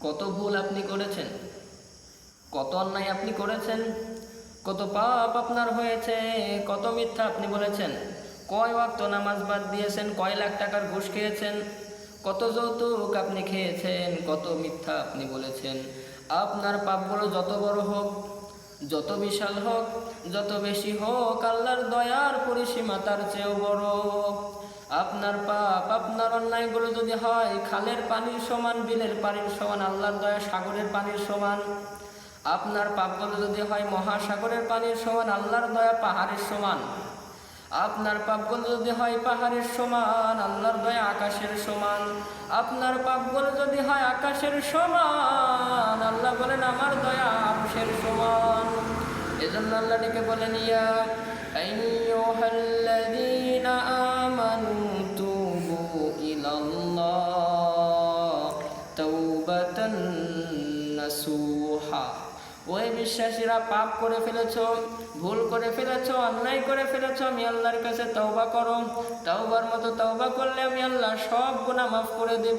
কত ভুল আপনি করেছেন, কত অন্যায় আপনি করেছেন, কত পাপ আপনার হয়েছে, কত মিথ্যা আপনি বলেছেন, কয় ওয়াক্ত নামাজ বাদ দিয়েছেন, কয় লাখ টাকার ঘুষ খেয়েছেন, কত যৌতুক আপনি খেয়েছেন, কত মিথ্যা আপনি বলেছেন। আপনার পাপগুলো যত বড় হোক, যত বিশাল হোক, যত বেশি হোক, আল্লাহর দয়ার পরিসীমা তার চেয়েও বড়। আপনার পাপ, আপনার অন্যায়গুলো যদি হয় খালের পানির সমান, বিলের পানির সমান, আল্লাহর দয়া সাগরের পানির সমান। আপনার পাপগুলো যদি হয় মহাসাগরের পানির সমান, আল্লাহর দয়া পাহাড়ের সমান। আপনার পাপগুলো যদি হয় পাহাড়ের সমান, আল্লাহর দয়া আকাশের সমান। আপনার পাপগুলো যদি হয় আকাশের সমান, আল্লাহ বলেন আমার দয়া আরশের সমান। এজন্য আল্লাহ ডেকে বলেন, ইয়া আইয়ুহাল্লাযীনা আমানু তুবু ইলাল্লাহ তাওবাতান নাসুহা। ওই বিশ্বাসীরা, পাপ করে ফেলেছ, ভুল করে ফেলেছ, অন্যায় করে ফেলেছ, আমি আল্লাহর কাছে তওবা করো। তওবার মতো তওবা করলে আমি আল্লাহ সব গুনাহ মাফ করে দেব।